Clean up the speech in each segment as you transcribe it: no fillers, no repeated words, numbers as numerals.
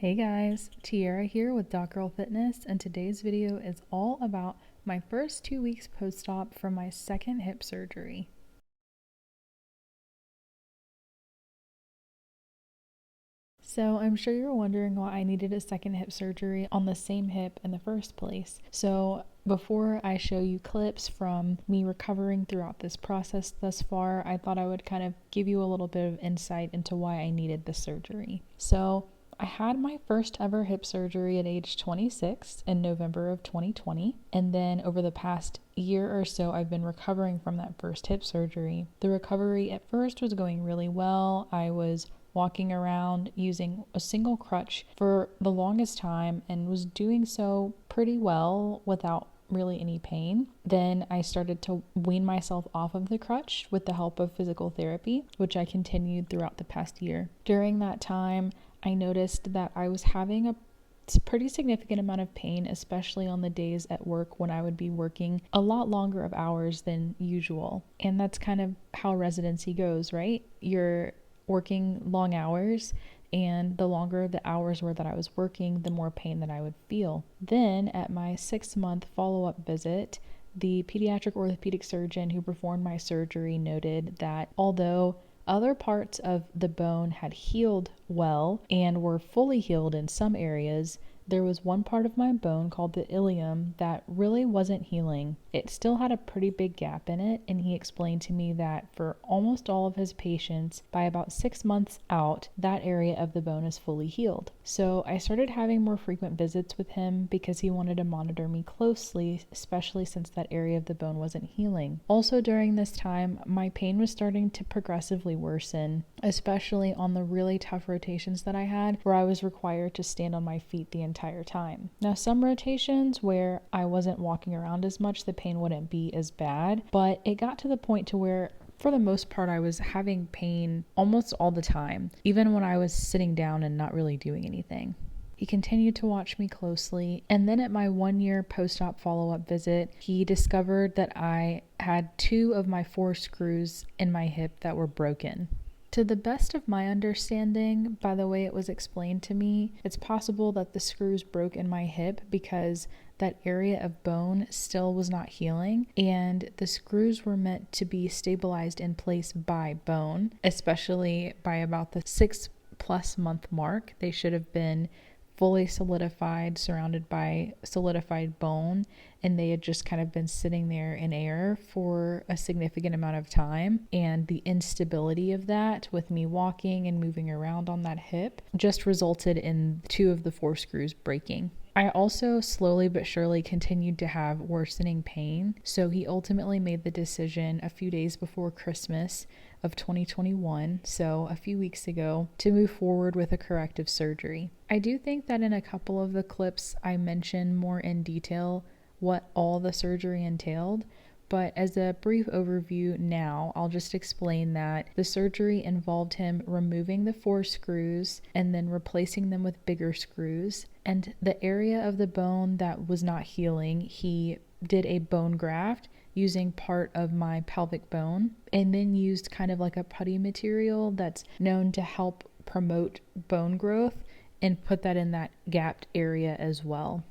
Hey guys, Tierra here with Girl Fitness, and today's video is all about my first 2 weeks post-op from my second hip surgery. So I'm sure you're wondering why I needed a second hip surgery on the same hip in the first place. So before I show you clips from me recovering throughout this process thus far, I thought I would kind of give you a little bit of insight into why I needed the surgery. So I had my first ever hip surgery at age 26 in November of 2020, and then over the past year or so I've been recovering from that first hip surgery. The recovery at first was going really well. I was walking around using a single crutch for the longest time and was doing so pretty well without really any pain. Then I started to wean myself off of the crutch with the help of physical therapy, which I continued throughout the past year. During that time, I noticed that I was having a pretty significant amount of pain, especially on the days at work when I would be working a lot longer of hours than usual. And that's kind of how residency goes, right? You're working long hours, and the longer the hours were that I was working, the more pain that I would feel. Then at my 6-month follow-up visit, the pediatric orthopedic surgeon who performed my surgery noted that although other parts of the bone had healed well and were fully healed in some areas, there was one part of my bone called the ilium that really wasn't healing. It still had a pretty big gap in it, and he explained to me that for almost all of his patients, by about 6 months out, that area of the bone is fully healed. So I started having more frequent visits with him because he wanted to monitor me closely, especially since that area of the bone wasn't healing. Also during this time, my pain was starting to progressively worsen, especially on the really tough rotations that I had, where I was required to stand on my feet the entire time. Now, some rotations where I wasn't walking around as much, the pain wouldn't be as bad, but it got to the point to where for the most part, I was having pain almost all the time, even when I was sitting down and not really doing anything. He continued to watch me closely, and then at my 1-year post-op follow-up visit, he discovered that I had 2 of my 4 screws in my hip that were broken. To the best of my understanding, by the way it was explained to me, it's possible that the screws broke in my hip because that area of bone still was not healing, and the screws were meant to be stabilized in place by bone, especially by about the 6+ month mark. They should have been fully solidified, surrounded by solidified bone, and they had just kind of been sitting there in air for a significant amount of time. And the instability of that with me walking and moving around on that hip just resulted in 2 of the 4 screws breaking. I also slowly but surely continued to have worsening pain, so he ultimately made the decision a few days before Christmas of 2021, so a few weeks ago, to move forward with a corrective surgery. I do think that in a couple of the clips I mention more in detail what all the surgery entailed, but as a brief overview now, I'll just explain that the surgery involved him removing the 4 screws and then replacing them with bigger screws. And the area of the bone that was not healing, he did a bone graft using part of my pelvic bone, and then used kind of like a putty material that's known to help promote bone growth and put that in that gapped area as well.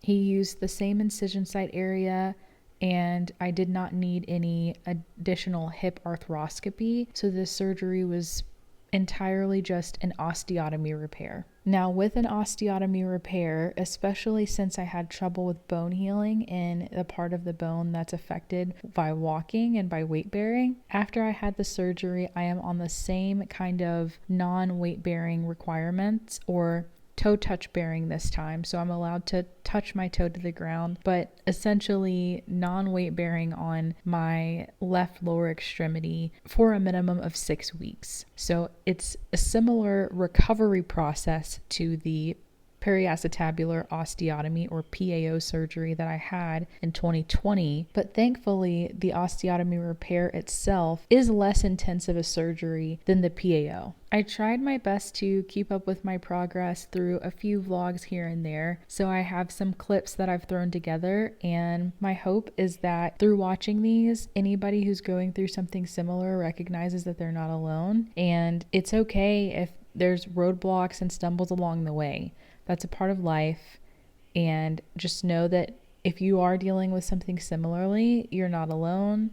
He used the same incision site area, and I did not need any additional hip arthroscopy, so this surgery was entirely just an osteotomy repair. Now, with an osteotomy repair, especially since I had trouble with bone healing in the part of the bone that's affected by walking and by weight bearing, after I had the surgery, I am on the same kind of non-weight bearing requirements, or toe touch bearing this time. So I'm allowed to touch my toe to the ground, but essentially non-weight bearing on my left lower extremity for a minimum of 6 weeks. So it's a similar recovery process to the periacetabular osteotomy, or PAO surgery, that I had in 2020, but thankfully the osteotomy repair itself is less intense of a surgery than the PAO. I tried my best to keep up with my progress through a few vlogs here and there, so I have some clips that I've thrown together, and my hope is that through watching these, anybody who's going through something similar recognizes that they're not alone, and it's okay if there's roadblocks and stumbles along the way. That's a part of life. And just know that if you are dealing with something similarly, you're not alone.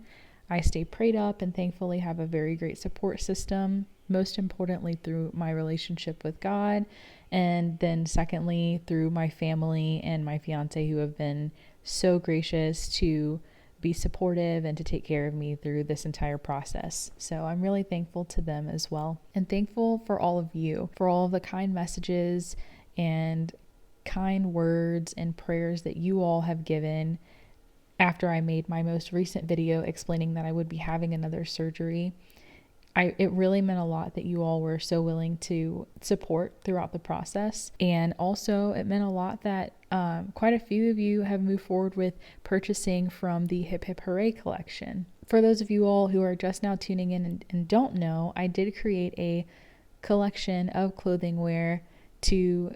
I stay prayed up and thankfully have a very great support system, most importantly through my relationship with God, and then secondly through my family and my fiance, who have been so gracious to be supportive and to take care of me through this entire process. So I'm really thankful to them as well, and thankful for all of you, for all of the kind messages and kind words and prayers that you all have given after I made my most recent video explaining that I would be having another surgery. It really meant a lot that you all were so willing to support throughout the process. And also it meant a lot that quite a few of you have moved forward with purchasing from the Hip Hip Hooray collection. For those of you all who are just now tuning in and don't know, I did create a collection of clothing wear to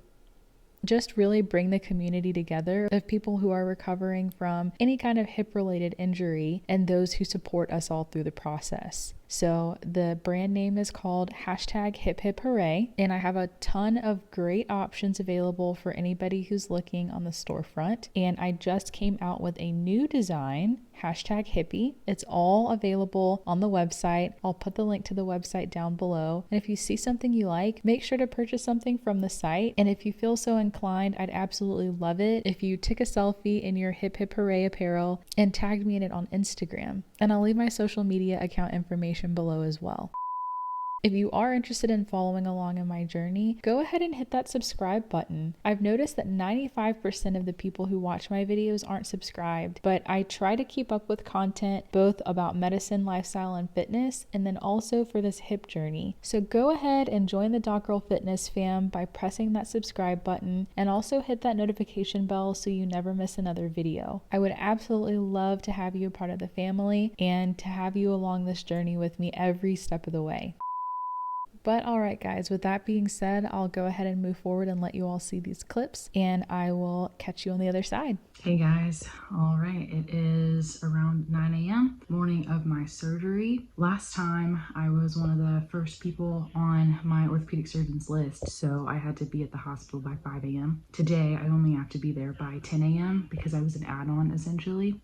just really bring the community together of people who are recovering from any kind of hip related injury and those who support us all through the process. So the brand name is called #HipHipHooray, and I have a ton of great options available for anybody who's looking on the storefront. And I just came out with a new design, #Hippie. It's all available on the website. I'll put the link to the website down below. And if you see something you like, make sure to purchase something from the site. And if you feel so inclined, I'd absolutely love it if you took a selfie in your Hip Hip Hooray apparel and tagged me in it on Instagram. And I'll leave my social media account information below as well. If you are interested in following along in my journey, go ahead and hit that subscribe button. I've noticed that 95% of the people who watch my videos aren't subscribed, but I try to keep up with content both about medicine, lifestyle, and fitness, and then also for this hip journey. So go ahead and join the Doc Girl Fitness fam by pressing that subscribe button, and also hit that notification bell so you never miss another video. I would absolutely love to have you a part of the family and to have you along this journey with me every step of the way. But all right, guys, with that being said, I'll go ahead and move forward and let you all see these clips, and I will catch you on the other side. Hey guys, all right, it is around 9 a.m., morning of my surgery. Last time I was one of the first people on my orthopedic surgeon's list, so I had to be at the hospital by 5 a.m. Today, I only have to be there by 10 a.m. because I was an add-on essentially,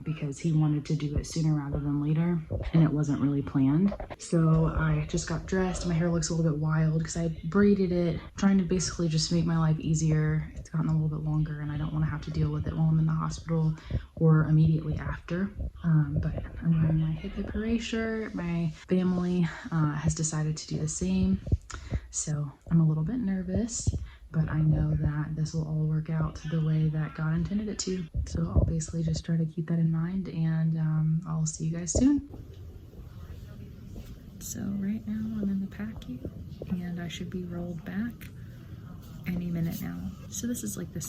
because he wanted to do it sooner rather than later, and it wasn't really planned. So I just got dressed. My hair looks a little bit wild because I braided it, trying to basically just make my life easier. It's gotten a little bit longer and I don't want to have to deal with it while I'm in the hospital or immediately after. But I'm wearing my Hip Hip Hooray shirt. My family has decided to do the same. So I'm a little bit nervous, but I know that this will all work out the way that God intended it to. So I'll basically just try to keep that in mind, and I'll see you guys soon. So right now I'm in the PACU and I should be rolled back any minute now. So this is like the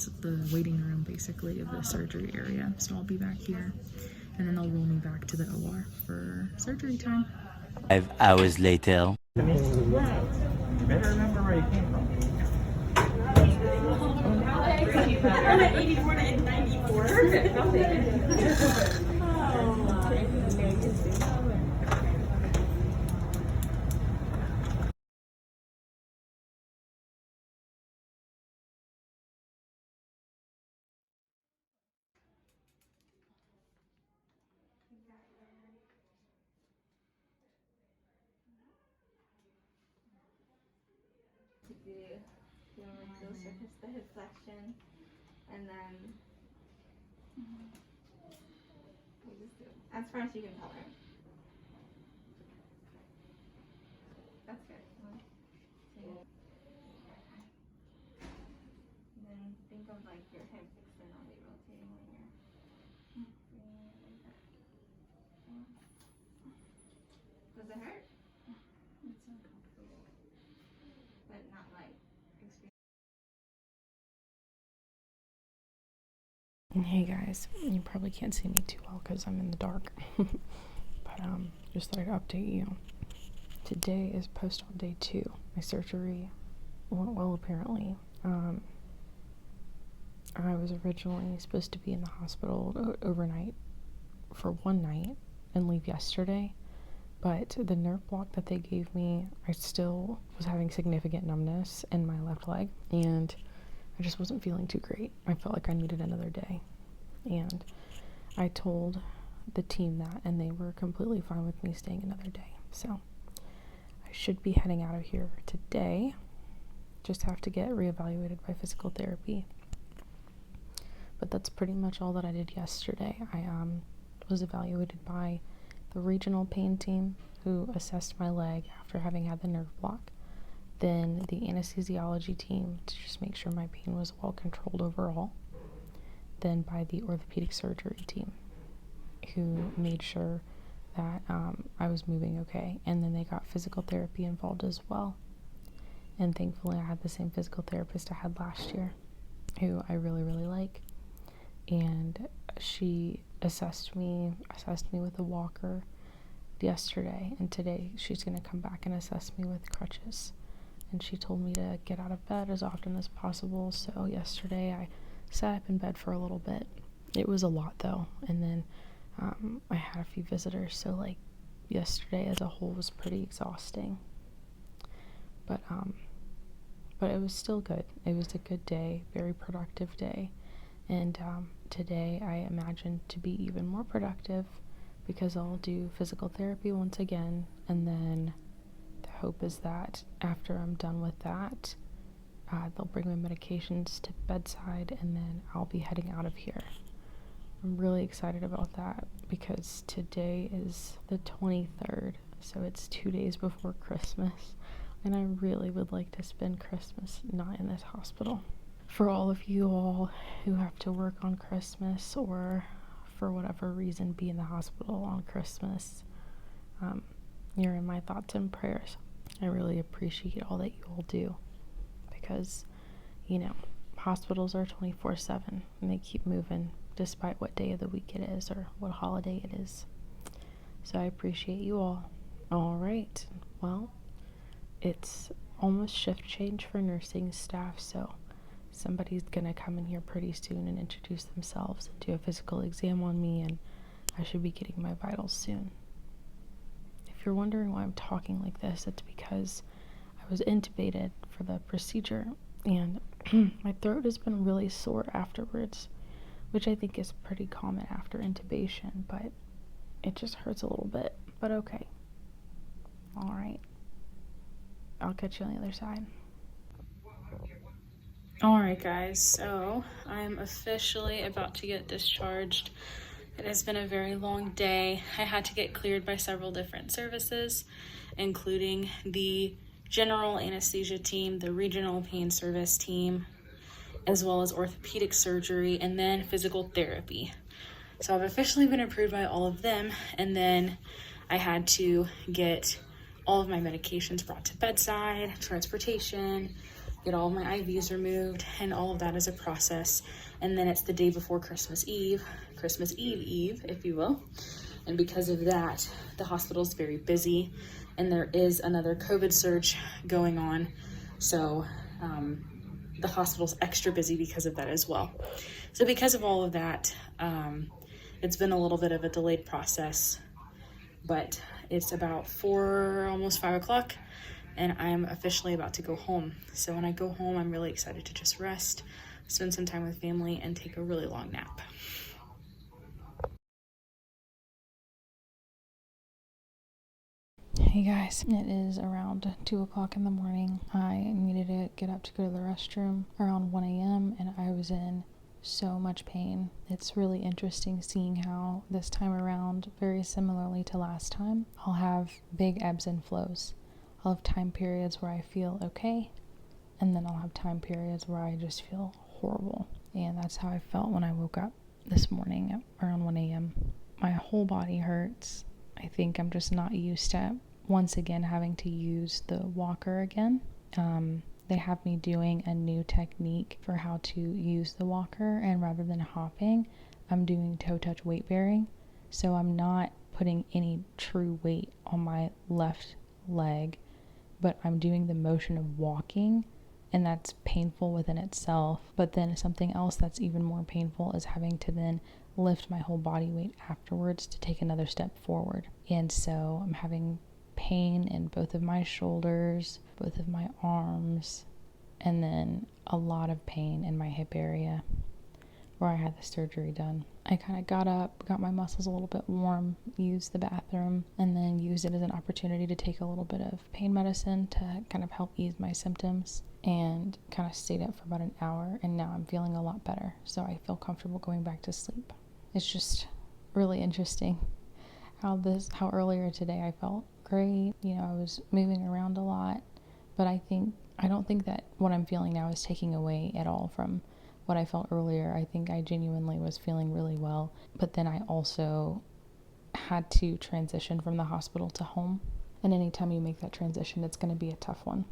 waiting room basically of the surgery area. So I'll be back here and then they'll roll me back to the OR for surgery time. 5 hours later. You better remember where you came from. I'm at 84 and 94. Perfect, I'll take it. The hip flexion, and then we just do as far as you can tell her. That's good. And then think of like your hips externally rotating when you're bringing it like that. Does it hurt? It's uncomfortable, but not like extreme. Hey guys, you probably can't see me too well because I'm in the dark, but just thought I'd update you. Today is post-op day 2. My surgery went well apparently. I was originally supposed to be in the hospital overnight for one night and leave yesterday, But the nerve block that they gave me, I still was having significant numbness in my left leg, and I just wasn't feeling too great. I felt like I needed another day. And I told the team that, and they were completely fine with me staying another day. So I should be heading out of here today. Just have to get reevaluated by physical therapy. But that's pretty much all that I did yesterday. I was evaluated by the regional pain team, who assessed my leg after having had the nerve block. Then the anesthesiology team to just make sure my pain was well controlled overall. Then by the orthopedic surgery team, who made sure that I was moving okay. And then they got physical therapy involved as well. And thankfully I had the same physical therapist I had last year, who I really, really like. And she assessed me with a walker yesterday, and today she's going to come back and assess me with crutches. And she told me to get out of bed as often as possible, so yesterday I sat up in bed for a little bit. It was a lot though, and then I had a few visitors, so like yesterday as a whole was pretty exhausting. But it was still good. It was a good day, very productive day. And today I imagine to be even more productive because I'll do physical therapy once again, and then the hope is that after I'm done with that, they'll bring my medications to bedside, and then I'll be heading out of here. I'm really excited about that because today is the 23rd, so it's 2 days before Christmas, and I really would like to spend Christmas not in this hospital. For all of you all who have to work on Christmas or for whatever reason be in the hospital on Christmas, you're in my thoughts and prayers. I really appreciate all that you all do because, you know, hospitals are 24/7 and they keep moving despite what day of the week it is or what holiday it is. So I appreciate you all. All right, well, it's almost shift change for nursing staff, so somebody's gonna come in here pretty soon and introduce themselves and do a physical exam on me, and I should be getting my vitals soon. If you're wondering why I'm talking like this, it's because I was intubated for the procedure, and my throat has been really sore afterwards, which I think is pretty common after intubation, but it just hurts a little bit, but okay. All right, I'll catch you on the other side. Alright guys, so I'm officially about to get discharged. It has been a very long day. I had to get cleared by several different services, including the general anesthesia team, the regional pain service team, as well as orthopedic surgery, and then physical therapy. So I've officially been approved by all of them, and then I had to get all of my medications brought to bedside, transportation, get all of my IVs removed, and all of that is a process. And then it's the day before Christmas Eve, if you will. And because of that, the hospital's very busy, and there is another COVID surge going on. So the hospital's extra busy because of that as well. So because of all of that, it's been a little bit of a delayed process, but it's about almost 5 o'clock, and I'm officially about to go home. So when I go home, I'm really excited to just rest, spend some time with family, and take a really long nap. Hey guys, it is around 2 o'clock in the morning. I needed to get up to go to the restroom around 1 a.m. and I was in so much pain. It's really interesting seeing how this time around, very similarly to last time, I'll have big ebbs and flows. I'll have time periods where I feel okay, and then I'll have time periods where I just feel horrible. And that's how I felt when I woke up this morning around 1 a.m. My whole body hurts. I think I'm just not used to once again having to use the walker again. They have me doing a new technique for how to use the walker, and rather than hopping, I'm doing toe touch weight bearing. So I'm not putting any true weight on my left leg, but I'm doing the motion of walking, and that's painful within itself. But then something else that's even more painful is having to then lift my whole body weight afterwards to take another step forward. And so I'm having pain in both of my shoulders, both of my arms, and then a lot of pain in my hip area where I had the surgery done. I kind of got up, got my muscles a little bit warm, used the bathroom, and then used it as an opportunity to take a little bit of pain medicine to kind of help ease my symptoms, and kind of stayed up for about an hour, and now I'm feeling a lot better, so I feel comfortable going back to sleep. It's just really interesting how earlier today I felt great. You know, I was moving around a lot, but I don't think that what I'm feeling now is taking away at all from what I felt earlier. I think I genuinely was feeling really well, but then I also had to transition from the hospital to home, and anytime you make that transition, it's going to be a tough one.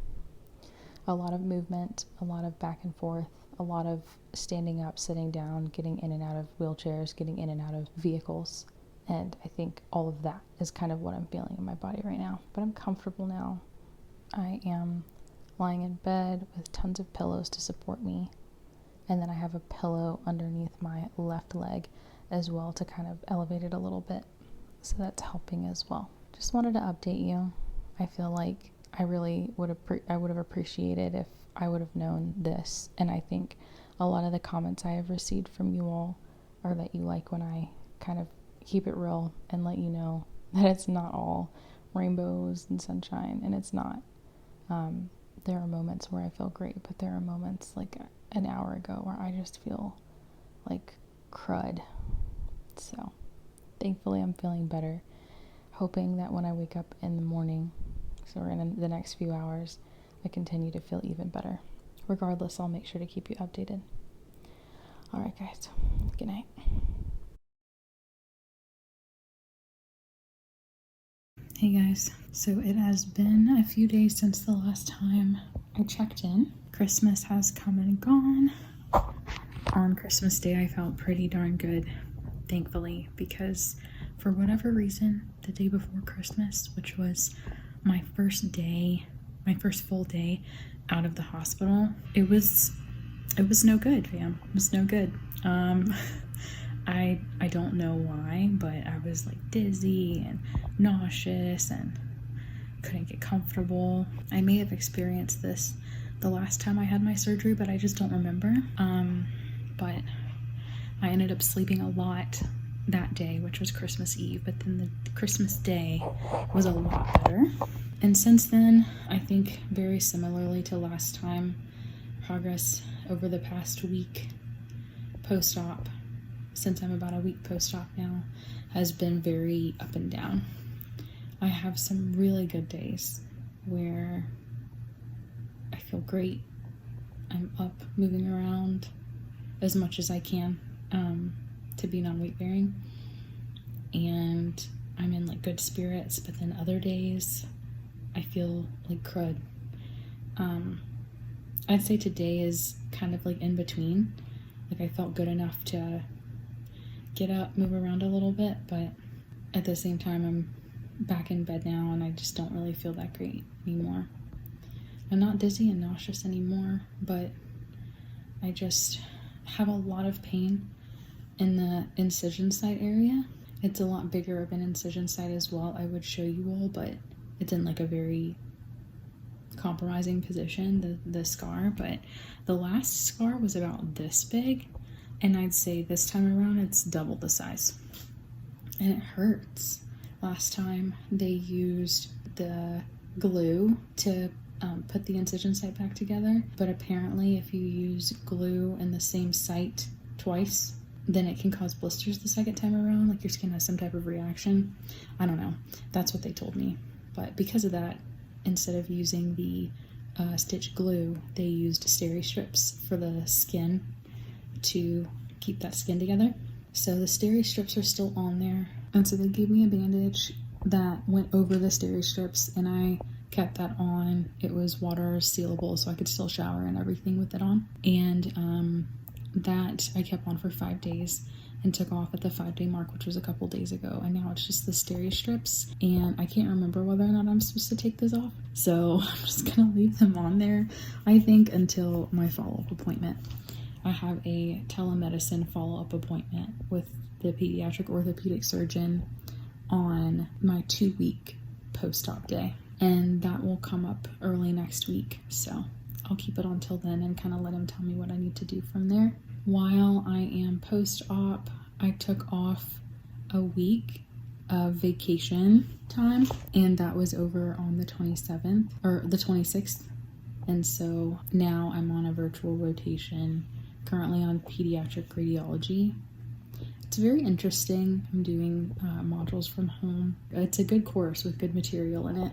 A lot of movement, a lot of back and forth, a lot of standing up, sitting down, getting in and out of wheelchairs, getting in and out of vehicles, and I think all of that is kind of what I'm feeling in my body right now. But I'm comfortable now. I am lying in bed with tons of pillows to support me, and then I have a pillow underneath my left leg as well to kind of elevate it a little bit, so that's helping as well. Just wanted to update you. I feel like I really would have appreciated if I would have known this, and I think a lot of the comments I have received from you all are that you like when I kind of keep it real and let you know that it's not all rainbows and sunshine, and it's not. There are moments where I feel great, but there are moments like an hour ago where I just feel like crud. So thankfully I'm feeling better, hoping that when I wake up in the morning, so in the next few hours, I continue to feel even better. Regardless, I'll make sure to keep you updated. Alright guys, good night. Hey guys, so it has been a few days since the last time I checked in. Christmas has come and gone. On Christmas Day, I felt pretty darn good, thankfully, because for whatever reason, the day before Christmas, which was my first full day out of the hospital, it was no good, fam. It was no good. I don't know why, but I was like dizzy and nauseous and couldn't get comfortable. I may have experienced this the last time I had my surgery, but I just don't remember. But I ended up sleeping a lot that day, which was Christmas Eve, but then the Christmas Day was a lot better. And since then, I think very similarly to last time, progress over the past week post-op, since I'm about a week post-op now, has been very up and down. I have some really good days where I feel great. I'm up, moving around as much as I can to be non-weight bearing, and I'm in like good spirits. But then other days I feel like crud. I'd say today is kind of like in between. Like I felt good enough to get up, move around a little bit, but at the same time I'm back in bed now and I just don't really feel that great anymore. I'm not dizzy and nauseous anymore, but I just have a lot of pain in the incision site area. It's a lot bigger of an incision site as well, I would show you all, but it's in like a very compromising position, the scar. But the last scar was about this big, and I'd say this time around it's double the size, and it hurts. Last time they used the glue to put the incision site back together, but apparently if you use glue in the same site twice, then it can cause blisters the second time around, like your skin has some type of reaction. I don't know, that's what they told me. But because of that, instead of using the stitch glue, they used steri strips for the skin to keep that skin together. So the steri strips are still on there, and so they gave me a bandage that went over the steri strips, and I kept that on. It was water sealable, so I could still shower and everything with it on. And that I kept on for 5 days and took off at the 5-day mark, which was a couple days ago. And now it's just the steri strips, and I can't remember whether or not I'm supposed to take this off. So I'm just gonna leave them on there, I think, until my follow-up appointment. I have a telemedicine follow-up appointment with the pediatric orthopedic surgeon on my 2-week post-op day, and that will come up early next week. So I'll keep it on till then and kind of let him tell me what I need to do from there. While I am post-op, I took off a week of vacation time, and that was over on the 27th or the 26th. And so now I'm on a virtual rotation, currently on pediatric radiology. It's very interesting. I'm doing modules from home. It's a good course with good material in it,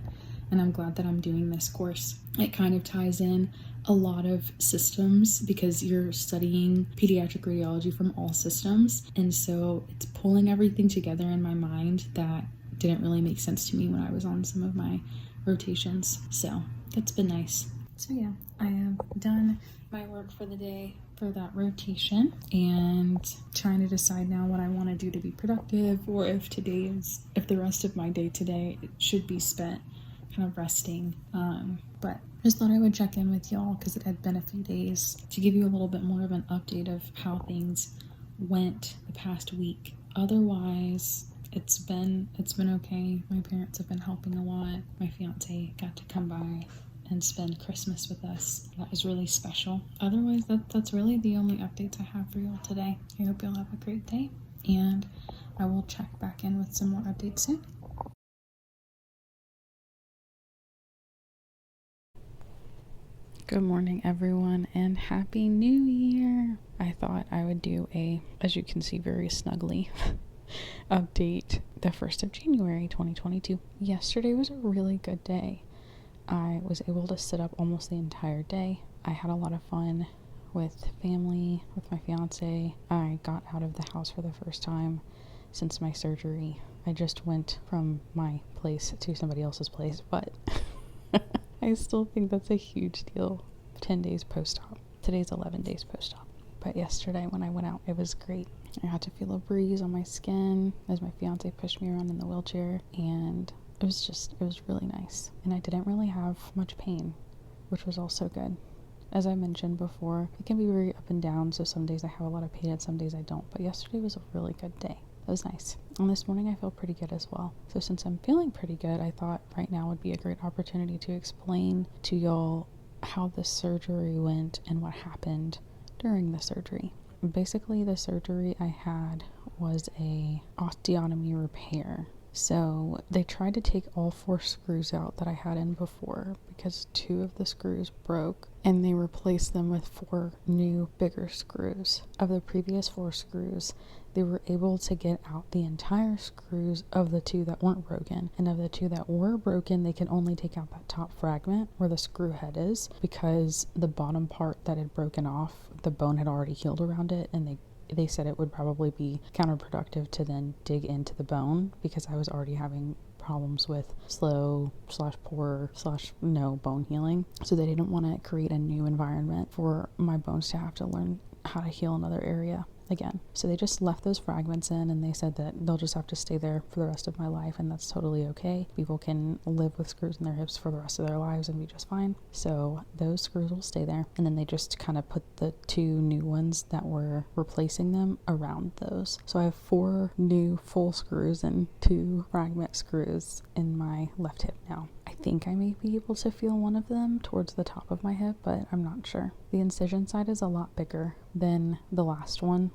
and I'm glad that I'm doing this course. It kind of ties in a lot of systems because you're studying pediatric radiology from all systems, and so it's pulling everything together in my mind that didn't really make sense to me when I was on some of my rotations. So that's been nice. So yeah, I have done my work for the day for that rotation and trying to decide now what I want to do to be productive, or if the rest of my day today should be spent kind of resting. But just thought I would check in with y'all because it had been a few days to give you a little bit more of an update of how things went the past week. Otherwise, it's been okay. My parents have been helping a lot. My fiance got to come by and spend Christmas with us. That was really special. Otherwise, that's really the only updates I have for y'all today. I hope y'all have a great day, and I will check back in with some more updates soon. Good morning, everyone, and Happy New Year! I thought I would do as you can see, very snugly update the 1st of January 2022. Yesterday was a really good day. I was able to sit up almost the entire day. I had a lot of fun with family, with my fiance. I got out of the house for the first time since my surgery. I just went from my place to somebody else's place, but I still think that's a huge deal. 10 days post-op. Today's 11 days post-op. But yesterday when I went out, it was great. I got to feel a breeze on my skin as my fiance pushed me around in the wheelchair, and it was really nice. And I didn't really have much pain, which was also good. As I mentioned before, it can be very up and down, so some days I have a lot of pain and some days I don't. But yesterday was a really good day. That was nice. And this morning I feel pretty good as well. So since I'm feeling pretty good, I thought right now would be a great opportunity to explain to y'all how the surgery went and what happened during the surgery. Basically, the surgery I had was a osteotomy repair. So they tried to take all 4 screws out that I had in before because 2 of the screws broke, and they replaced them with 4 new bigger screws. Of the previous 4 screws, they were able to get out the entire screws of the 2 that weren't broken, and of the 2 that were broken, they could only take out that top fragment where the screw head is, because the bottom part that had broken off, the bone had already healed around it, and they said it would probably be counterproductive to then dig into the bone because I was already having problems with slow/poor/no bone healing. So they didn't want to create a new environment for my bones to have to learn how to heal another area again. So they just left those fragments in, and they said that they'll just have to stay there for the rest of my life, and that's totally okay. People can live with screws in their hips for the rest of their lives and be just fine. So those screws will stay there, and then they just kind of put the 2 new ones that were replacing them around those. So I have 4 new full screws and 2 fragment screws in my left hip now. I think I may be able to feel one of them towards the top of my hip, but I'm not sure. The incision side is a lot bigger than the last one,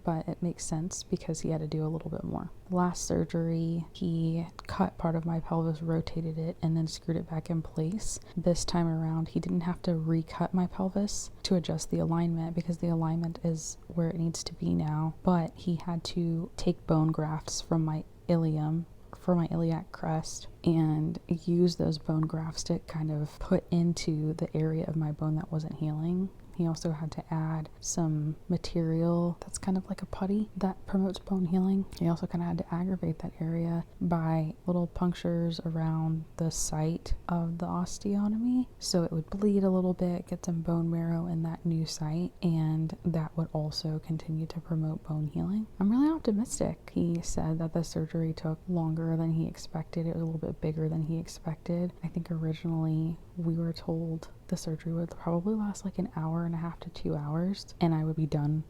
but it makes sense because he had to do a little bit more. Last surgery, he cut part of my pelvis, rotated it, and then screwed it back in place. This time around, he didn't have to recut my pelvis to adjust the alignment because the alignment is where it needs to be now, but he had to take bone grafts from my ilium for my iliac crest and use those bone grafts to kind of put into the area of my bone that wasn't healing. He also had to add some material that's kind of like a putty that promotes bone healing. He also kind of had to aggravate that area by little punctures around the site of the osteotomy, so it would bleed a little bit, get some bone marrow in that new site, and that would also continue to promote bone healing. I'm really optimistic. He said that the surgery took longer than he expected. It was a little bit bigger than he expected. I think originally we were told the surgery would probably last like an hour and a half to 2 hours, and I would be done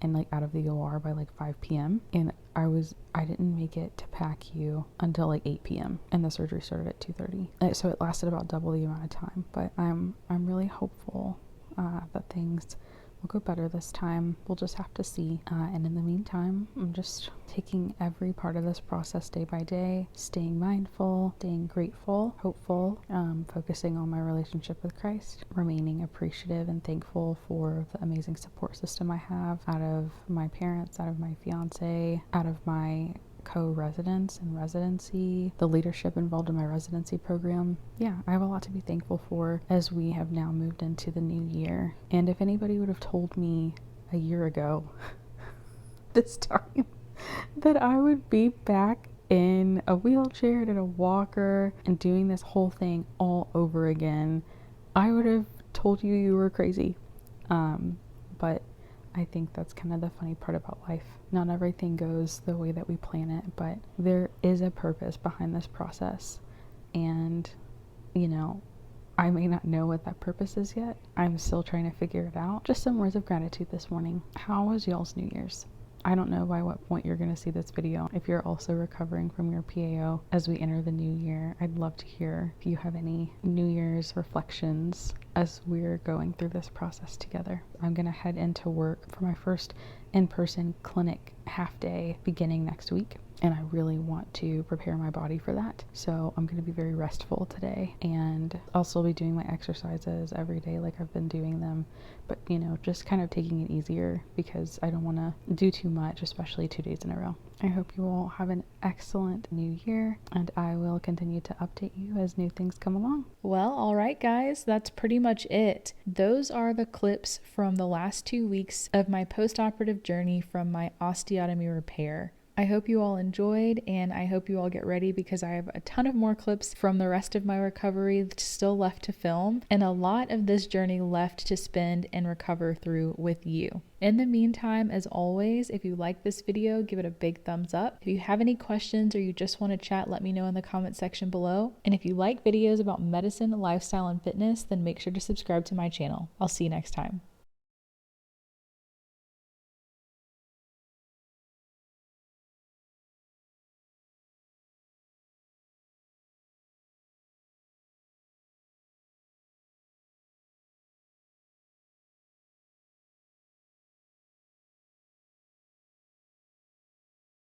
and like out of the OR by like 5 p.m. And I didn't make it to PACU until like 8 p.m. and the surgery started at 2:30. So it lasted about double the amount of time. But I'm really hopeful that things will go better this time. We'll just have to see. And in the meantime, I'm just taking every part of this process day by day, staying mindful, staying grateful, hopeful, focusing on my relationship with Christ, remaining appreciative and thankful for the amazing support system I have out of my parents, out of my fiance, out of my co-residents and residency, the leadership involved in my residency program. Yeah, I have a lot to be thankful for as we have now moved into the new year. And if anybody would have told me a year ago this time that I would be back in a wheelchair and in a walker and doing this whole thing all over again, I would have told you were crazy. But I think that's kind of the funny part about life. Not everything goes the way that we plan it, but there is a purpose behind this process. And, you know, I may not know what that purpose is yet. I'm still trying to figure it out. Just some words of gratitude this morning. How was y'all's New Year's? I don't know by what point you're going to see this video. If you're also recovering from your PAO as we enter the new year, I'd love to hear if you have any New Year's reflections as we're going through this process together. I'm going to head into work for my first in-person clinic half day beginning next week. And I really want to prepare my body for that. So I'm going to be very restful today, and I'll still be doing my exercises every day like I've been doing them. But, you know, just kind of taking it easier because I don't want to do too much, especially 2 days in a row. I hope you all have an excellent new year, and I will continue to update you as new things come along. Well, all right, guys, that's pretty much it. Those are the clips from the last 2 weeks of my post-operative journey from my osteotomy repair. I hope you all enjoyed, and I hope you all get ready because I have a ton of more clips from the rest of my recovery still left to film, and a lot of this journey left to spend and recover through with you. In the meantime, as always, if you like this video, give it a big thumbs up. If you have any questions or you just want to chat, let me know in the comment section below. And if you like videos about medicine, lifestyle, and fitness, then make sure to subscribe to my channel. I'll see you next time.